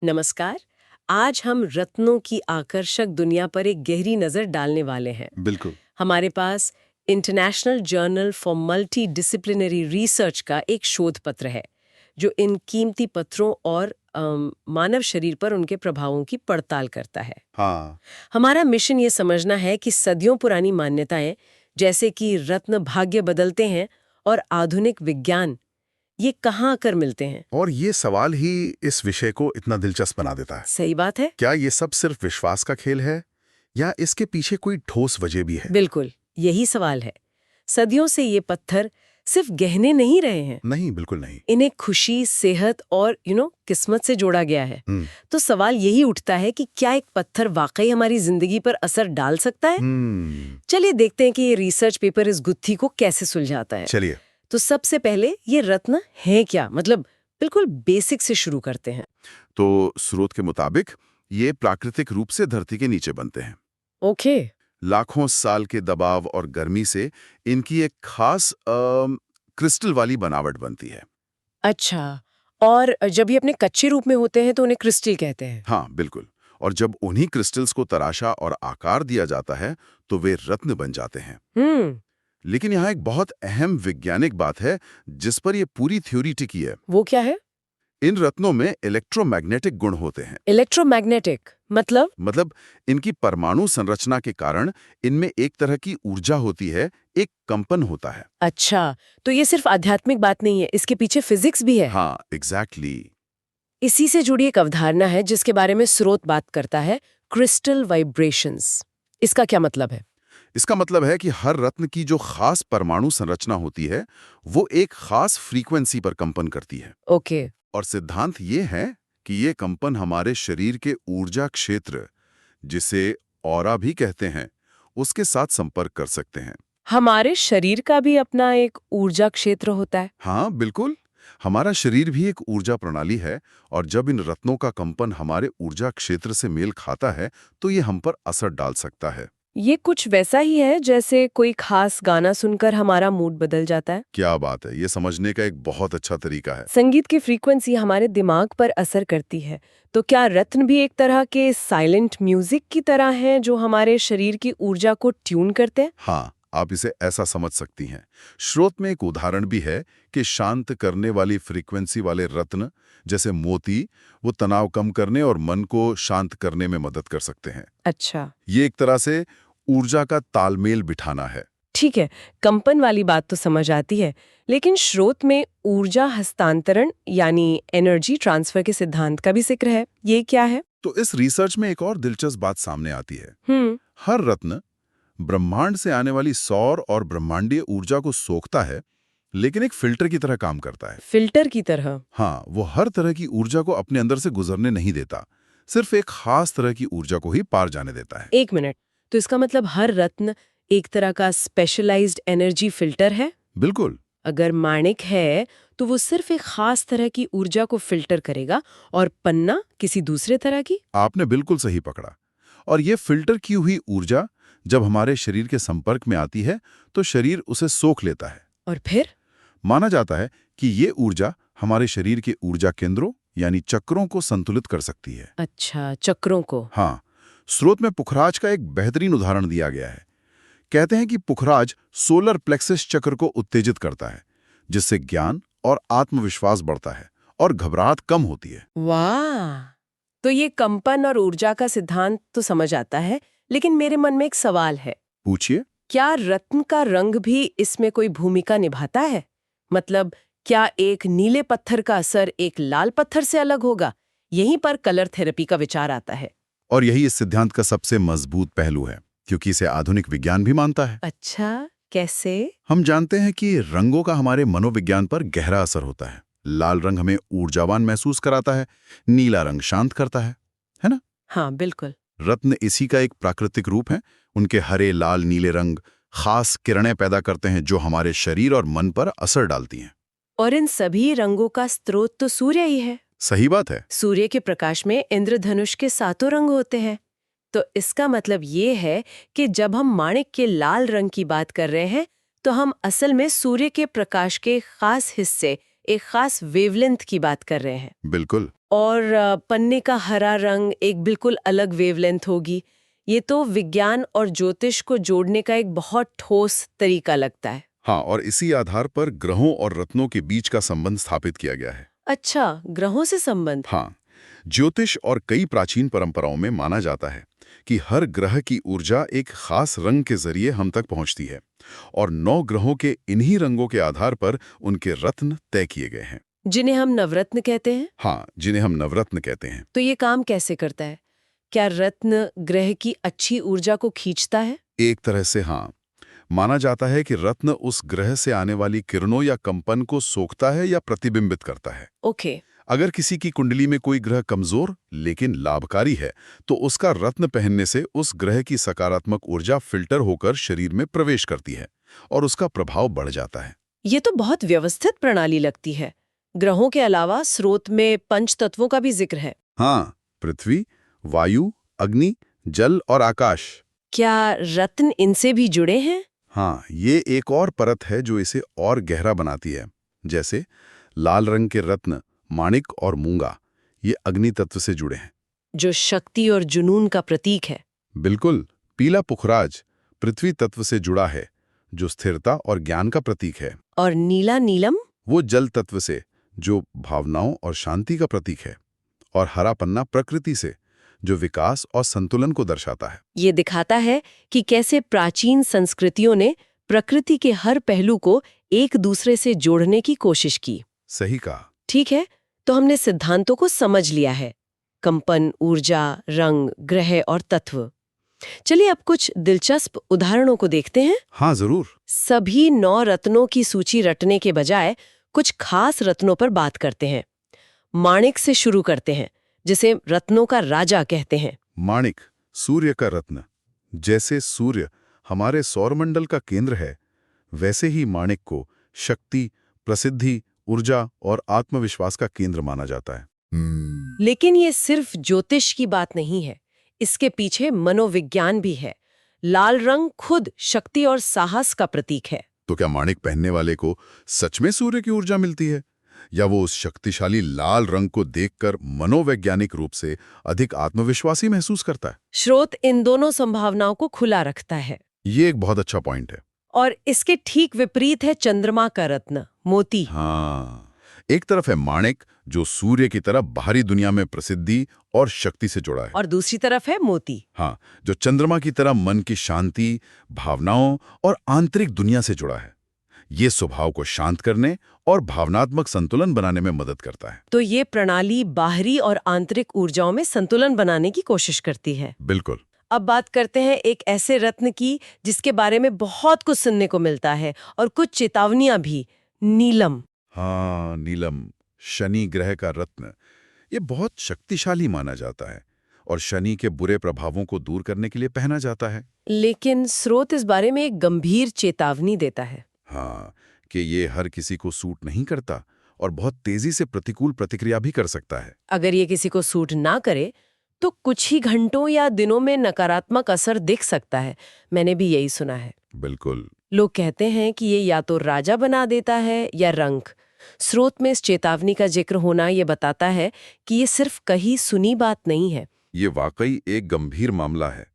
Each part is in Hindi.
नमस्कार। आज हम रत्नों की आकर्षक दुनिया पर एक गहरी नजर डालने वाले हैं। बिल्कुल। हमारे पास international journal for multidisciplinary research का एक शोध पत्र है जो इन कीमती पत्थरों और मानव शरीर पर उनके प्रभावों की पड़ताल करता है। हाँ। हमारा मिशन ये समझना है कि सदियों पुरानी मान्यताएं जैसे कि रत्न भाग्य बदलते हैं और आधुनिक विज्ञान ये कहाँ आकर मिलते हैं। और ये सवाल ही इस विषय को इतना दिलचस्प बना देता है। सही बात है। क्या ये सब सिर्फ विश्वास का खेल है या इसके पीछे कोई ठोस वजह भी है? बिल्कुल, यही सवाल है। सदियों से ये पत्थर सिर्फ गहने नहीं रहे हैं। नहीं, बिल्कुल नहीं। इन्हें खुशी, सेहत और किस्मत से जोड़ा गया है। तो सवाल यही उठता है कि क्या एक पत्थर वाकई हमारी जिंदगी पर असर डाल सकता है? चलिए देखते हैं कि ये रिसर्च पेपर इस गुत्थी को कैसे सुलझाता है। चलिए। तो सबसे पहले ये रत्न है क्या, मतलब बिल्कुल बेसिक से शुरू करते हैं। तो स्रोत के मुताबिक ये प्राकृतिक रूप से धरती के नीचे बनते हैं। ओके। लाखों साल के दबाव और गर्मी से इनकी एक खास क्रिस्टल वाली बनावट बनती है। अच्छा, और जब ये अपने कच्चे रूप में होते हैं तो उन्हें क्रिस्टल कहते हैं। हाँ, बिल्कुल। और जब उन्हीं क्रिस्टल्स को तराशा और आकार दिया जाता है तो वे रत्न बन जाते हैं। लेकिन यहाँ एक बहुत अहम वैज्ञानिक बात है जिस पर यह पूरी थ्योरी टिकी है। वो क्या है? इन रत्नों में इलेक्ट्रोमैग्नेटिक गुण होते हैं। इलेक्ट्रोमैग्नेटिक मतलब इनकी परमाणु संरचना के कारण इनमें एक तरह की ऊर्जा होती है, एक कंपन होता है। अच्छा, तो ये सिर्फ आध्यात्मिक बात नहीं है, इसके पीछे फिजिक्स भी है। हाँ, एग्जैक्टली। इसी से जुड़ी एक अवधारणा है जिसके बारे में स्रोत बात करता है, क्रिस्टल वाइब्रेशंस। इसका क्या मतलब है? इसका मतलब है कि हर रत्न की जो खास परमाणु संरचना होती है वो एक खास फ्रीक्वेंसी पर कंपन करती है। ओके। और सिद्धांत ये है कि ये कंपन हमारे शरीर के ऊर्जा क्षेत्र, जिसे ऑरा भी कहते हैं, उसके साथ संपर्क कर सकते हैं। हमारे शरीर का भी अपना एक ऊर्जा क्षेत्र होता है? हाँ, बिल्कुल। हमारा शरीर भी एक ऊर्जा प्रणाली है और जब इन रत्नों का कंपन हमारे ऊर्जा क्षेत्र से मेल खाता है तो ये हम पर असर डाल सकता है। ये कुछ वैसा ही है जैसे कोई खास गाना सुनकर हमारा मूड बदल जाता है। क्या बात है, ये समझने का एक बहुत अच्छा तरीका है। संगीत की फ्रीक्वेंसी हमारे दिमाग पर असर करती है, तो क्या रत्न भी एक तरह के साइलेंट म्यूजिक की तरह हैं जो हमारे शरीर की ऊर्जा को ट्यून करते हैं? हाँ, आप इसे ऐसा समझ सकती हैं। स्रोत में एक उदाहरण भी है कि शांत करने वाली फ्रीक्वेंसी वाले रत्न जैसे मोती वो तनाव कम करने और मन को शांत करने में मदद कर सकते हैं। अच्छा, ये एक तरह से ऊर्जा का तालमेल बिठाना है। ठीक है। कंपन वाली बात तो समझ आती है, लेकिन स्रोत में ऊर्जा हस्तांतरण यानी एनर्जी ट्रांसफर के सिद्धांत का भी जिक्र है। ये क्या है? तो इस रिसर्च में एक और दिलचस्प बात सामने आती है। हम्म। हर रत्न ब्रह्मांड से आने वाली सौर और ब्रह्मांडीय ऊर्जा को सोखता है, लेकिन एक फिल्टर की तरह काम करता है। फिल्टर की तरह? हाँ, वो हर तरह की ऊर्जा को अपने अंदर से गुजरने नहीं देता, सिर्फ एक खास तरह की ऊर्जा को ही पार जाने देता है। एक मिनट, तो इसका मतलब हर रत्न एक तरह का स्पेशलाइज्ड एनर्जी फिल्टर है? बिल्कुल। अगर माणिक है तो वो सिर्फ एक खास तरह की ऊर्जा को फिल्टर करेगा और पन्ना किसी दूसरे तरह की? आपने बिल्कुल सही पकड़ा। और ये फिल्टर की हुई ऊर्जा जब हमारे शरीर के संपर्क में आती है तो शरीर उसे सोख लेता है। और फिर? माना जाता है कि ये ऊर्जा हमारे शरीर के ऊर्जा केंद्रों यानी चक्रों को संतुलित कर सकती है। अच्छा, चक्रों को। हाँ, स्रोत में पुखराज का एक बेहतरीन उदाहरण दिया गया है। कहते हैं कि पुखराज सोलर प्लेक्सस चक्र को उत्तेजित करता है, जिससे ज्ञान और आत्मविश्वास बढ़ता है और घबराहट कम होती है। वाह! तो ये कंपन और ऊर्जा का सिद्धांत तो समझ आता है, लेकिन मेरे मन में एक सवाल है। पूछिए। क्या रत्न का रंग भी इसमें कोई भूमिका निभाता है? मतलब क्या एक नीले पत्थर का असर एक लाल पत्थर से अलग होगा? यहीं पर कलर थेरेपी का विचार आता है। और यही इस सिद्धांत का सबसे मजबूत पहलू है, क्योंकि इसे आधुनिक विज्ञान भी मानता है। अच्छा, कैसे? हम जानते हैं कि रंगों का हमारे मनोविज्ञान पर गहरा असर होता है। लाल रंग हमें ऊर्जावान महसूस कराता है, नीला रंग शांत करता है ना? हाँ, बिल्कुल। रत्न इसी का एक प्राकृतिक रूप है। उनके हरे, लाल, नीले रंग खास किरणें पैदा करते हैं जो हमारे शरीर और मन पर असर डालती हैं। और इन सभी रंगों का स्रोत तो सूर्य ही है। सही बात है। सूर्य के प्रकाश में इंद्रधनुष के 7 रंग होते हैं। तो इसका मतलब ये है कि जब हम माणिक के लाल रंग की बात कर रहे हैं तो हम असल में सूर्य के प्रकाश के खास हिस्से, एक खास वेवलेंथ की बात कर रहे हैं। बिल्कुल। और पन्ने का हरा रंग एक बिल्कुल अलग वेवलेंथ होगी। ये तो विज्ञान और ज्योतिष को जोड़ने का एक बहुत ठोस तरीका लगता है। हाँ, और इसी आधार पर ग्रहों और रत्नों के बीच का संबंध स्थापित किया गया है। अच्छा, ग्रहों से संबंध? हाँ, ज्योतिष और कई प्राचीन परंपराओं में माना जाता है कि हर ग्रह की ऊर्जा एक खास रंग के जरिए हम तक पहुंचती है और 9 ग्रहों के इन्हीं रंगों के आधार पर उनके रत्न तय किए गए हैं। जिन्हें हम नवरत्न कहते हैं? हाँ, जिन्हें हम नवरत्न कहते हैं। तो ये काम कैसे करता है? क्या रत्न ग्रह की अच्छी ऊर्जा को खींचता है? एक तरह से हाँ। माना जाता है कि रत्न उस ग्रह से आने वाली किरणों या कंपन को सोखता है या प्रतिबिंबित करता है। ओके। अगर किसी की कुंडली में कोई ग्रह कमजोर लेकिन लाभकारी है, तो उसका रत्न पहनने से उस ग्रह की सकारात्मक ऊर्जा फिल्टर होकर शरीर में प्रवेश करती है और उसका प्रभाव बढ़ जाता है। ये तो बहुत व्यवस्थित प्रणाली लगती है। ग्रहों के अलावा स्रोत में पंच तत्वों का भी जिक्र है। हाँ, पृथ्वी, वायु, अग्नि, जल और आकाश। क्या रत्न इनसे भी जुड़े हैं? हाँ, ये एक और परत है जो इसे और गहरा बनाती है। जैसे लाल रंग के रत्न माणिक और मूंगा, ये अग्नि तत्व से जुड़े हैं, जो शक्ति और जुनून का प्रतीक है। बिल्कुल। पीला पुखराज पृथ्वी तत्व से जुड़ा है, जो स्थिरता और ज्ञान का प्रतीक है। और नीला नीलम? वो जल तत्व से, जो भावनाओं और शांति का प्रतीक है। और हरा पन्ना प्रकृति से, जो विकास और संतुलन को दर्शाता है। ये दिखाता है कि कैसे प्राचीन संस्कृतियों ने प्रकृति के हर पहलू को एक दूसरे से जोड़ने की कोशिश की। सही कहा। ठीक है, तो हमने सिद्धांतों को समझ लिया है। कंपन, ऊर्जा, रंग, ग्रह और तत्व। चलिए अब कुछ दिलचस्प उदाहरणों को देखते हैं। हाँ, जरूर। सभी 9 रत्नों की सूची रटने के बजाय कुछ खास रत्नों पर बात करते हैं। माणिक से शुरू करते हैं, जिसे रत्नों का राजा कहते हैं। माणिक, सूर्य का रत्न। जैसे सूर्य हमारे सौरमंडल का केंद्र है, वैसे ही माणिक को शक्ति, प्रसिद्धि, ऊर्जा और आत्मविश्वास का केंद्र माना जाता है। लेकिन ये सिर्फ ज्योतिष की बात नहीं है, इसके पीछे मनोविज्ञान भी है। लाल रंग खुद शक्ति और साहस का प्रतीक है। तो क्या माणिक पहनने वाले को सच में सूर्य की ऊर्जा मिलती है, या वो उस शक्तिशाली लाल रंग को देखकर मनोवैज्ञानिक रूप से अधिक आत्मविश्वासी महसूस करता है? स्रोत इन दोनों संभावनाओं को खुला रखता है। ये एक बहुत अच्छा पॉइंट है। और इसके ठीक विपरीत है चंद्रमा का रत्न, मोती। हाँ, एक तरफ है माणिक, जो सूर्य की तरह बाहरी दुनिया में प्रसिद्धि और शक्ति से जुड़ा है, और दूसरी तरफ है मोती। हाँ, जो चंद्रमा की तरह मन की शांति, भावनाओं और आंतरिक दुनिया से जुड़ा है। ये स्वभाव को शांत करने और भावनात्मक संतुलन बनाने में मदद करता है। तो ये प्रणाली बाहरी और आंतरिक ऊर्जाओं में संतुलन बनाने की कोशिश करती है। बिल्कुल। अब बात करते हैं एक ऐसे रत्न की जिसके बारे में बहुत कुछ सुनने को मिलता है और कुछ चेतावनियां भी। नीलम। हाँ, नीलम, शनि ग्रह का रत्न। ये बहुत शक्तिशाली माना जाता है और शनि के बुरे प्रभावों को दूर करने के लिए पहना जाता है। लेकिन स्रोत इस बारे में एक गंभीर चेतावनी देता है। हाँ, कि ये हर किसी को सूट नहीं करता और बहुत तेजी से प्रतिकूल प्रतिक्रिया भी कर सकता है। अगर ये किसी को सूट ना करे तो कुछ ही घंटों या दिनों में नकारात्मक असर दिख सकता है। मैंने भी यही सुना है। बिल्कुल। लोग कहते हैं कि ये या तो राजा बना देता है या रंक। स्रोत में इस चेतावनी का जिक्र होना ये बताता है कि ये सिर्फ कहीं सुनी बात नहीं है। ये वाकई एक गंभीर मामला है।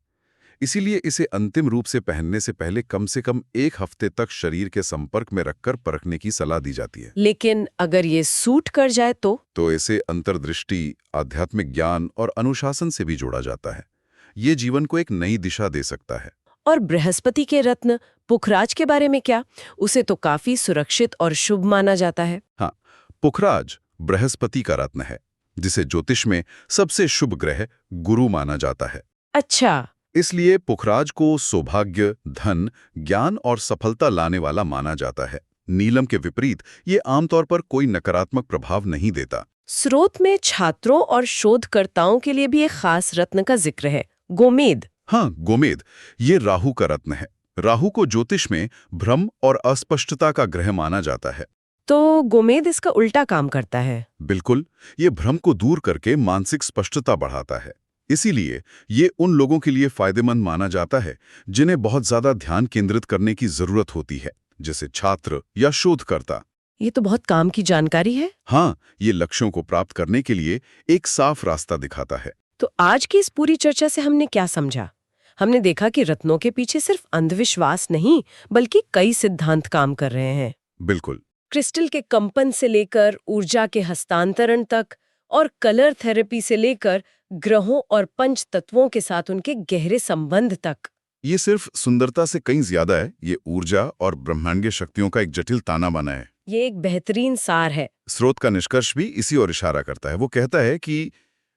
इसीलिए इसे अंतिम रूप से पहनने से पहले कम से कम 1 हफ्ते तक शरीर के संपर्क में रखकर परखने की सलाह दी जाती है। लेकिन अगर ये सूट कर जाए तो इसे अंतर्दृष्टि, आध्यात्मिक ज्ञान और अनुशासन से भी जोड़ा जाता है। ये जीवन को एक नई दिशा दे सकता है। और बृहस्पति के रत्न पुखराज के बारे में क्या? उसे तो काफी सुरक्षित और शुभ माना जाता है। हाँ, पुखराज बृहस्पति का रत्न है, जिसे ज्योतिष में सबसे शुभ ग्रह गुरु माना जाता है। अच्छा। इसलिए पुखराज को सौभाग्य, धन, ज्ञान और सफलता लाने वाला माना जाता है। नीलम के विपरीत ये आमतौर पर कोई नकारात्मक प्रभाव नहीं देता। स्रोत में छात्रों और शोधकर्ताओं के लिए भी एक खास रत्न का जिक्र है, गोमेद। हाँ, गोमेद, ये राहु का रत्न है। राहु को ज्योतिष में भ्रम और अस्पष्टता का ग्रह माना जाता है। तो गोमेद इसका उल्टा काम करता है। बिल्कुल, ये भ्रम को दूर करके मानसिक स्पष्टता बढ़ाता है। इसीलिए ये उन लोगों के लिए फायदेमंद माना जाता है जिन्हें बहुत ज्यादा ध्यान केंद्रित करने की जरूरत होती है, जैसे छात्र या शोधकर्ता। ये तो बहुत काम की जानकारी है। हाँ, ये लक्ष्यों को प्राप्त करने के लिए एक साफ रास्ता दिखाता है। तो आज की इस पूरी चर्चा से हमने क्या समझा? हमने देखा कि रत्नों के पीछे सिर्फ अंधविश्वास नहीं, बल्कि कई सिद्धांत काम कर रहे हैं। बिल्कुल। क्रिस्टल के कंपन से लेकर ऊर्जा के हस्तांतरण तक और कलर थेरेपी से लेकर ग्रहों और पंच तत्वों के साथ उनके गहरे संबंध तक। ये सिर्फ सुंदरता से कहीं ज्यादा है। ये ऊर्जा और ब्रह्मांडीय शक्तियों का एक जटिल ताना बाना है। ये एक बेहतरीन सार है। स्रोत का निष्कर्ष भी इसी ओर इशारा करता है। वो कहता है कि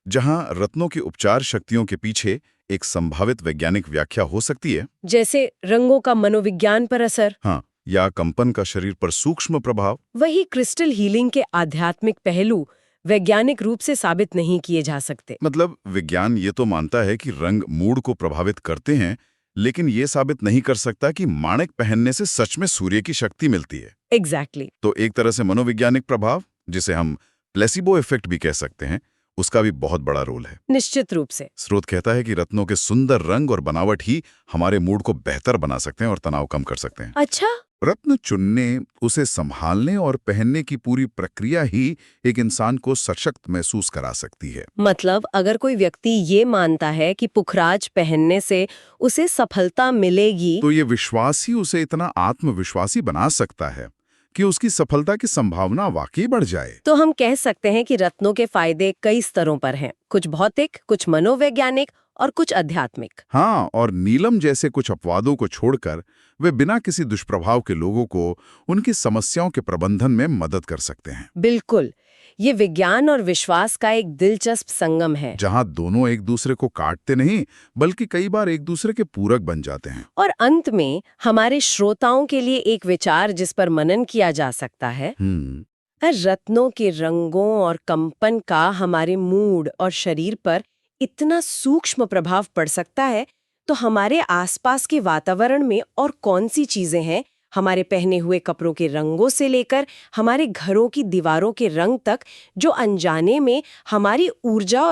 जहां रत्नों की उपचार शक्तियों के पीछे एक संभावित वैज्ञानिक व्याख्या हो सकती है, जैसे रंगों का मनोविज्ञान पर असर, हाँ, या कंपन का शरीर पर सूक्ष्म प्रभाव, वही क्रिस्टल हीलिंग के आध्यात्मिक पहलू वैज्ञानिक रूप से साबित नहीं किए जा सकते। मतलब विज्ञान ये तो मानता है कि रंग मूड को प्रभावित करते हैं, लेकिन ये साबित नहीं कर सकता कि माणिक पहनने से सच में सूर्य की शक्ति मिलती है। एग्जैक्टली। तो एक तरह से मनोवैज्ञानिक प्रभाव, जिसे हम प्लेसिबो इफेक्ट भी कह सकते हैं, उसका भी बहुत बड़ा रोल है। निश्चित रूप से। स्रोत कहता है कि रत्नों के सुंदर रंग और बनावट ही हमारे मूड को बेहतर बना सकते हैं और तनाव कम कर सकते हैं। अच्छा। रत्न चुनने, उसे संभालने और पहनने की पूरी प्रक्रिया ही एक इंसान को सशक्त महसूस करा सकती है। मतलब अगर कोई व्यक्ति ये मानता है कि पुखराज पहनने से उसे सफलता मिलेगी, तो ये विश्वास ही उसे इतना आत्मविश्वासी बना सकता है कि उसकी सफलता की संभावना वाकई बढ़ जाए। तो हम कह सकते हैं कि रत्नों के फायदे कई स्तरों पर हैं, कुछ भौतिक, कुछ मनोवैज्ञानिक और कुछ आध्यात्मिक। हाँ, और नीलम जैसे कुछ अपवादों को छोड़कर वे बिना किसी दुष्प्रभाव के लोगों को उनकी समस्याओं के प्रबंधन में मदद कर सकते हैं। बिल्कुल, ये विज्ञान और विश्वास का एक दिलचस्प संगम है, जहाँ दोनों एक दूसरे को काटते नहीं, बल्कि कई बार एक दूसरे के पूरक बन जाते हैं। और अंत में हमारे श्रोताओं के लिए एक विचार जिस पर मनन किया जा सकता है, रत्नों के रंगों और कंपन का हमारे मूड और शरीर पर इतना सूक्ष्म प्रभाव पड़ सकता है, तो हमारे आसपास के वातावरण में और कौन सी चीजें हैं, हमारे पहने हुए कपड़ों के रंगों से लेकर हमारे घरों की दीवारों के रंग तक, जो अनजाने में हमारी ऊर्जा और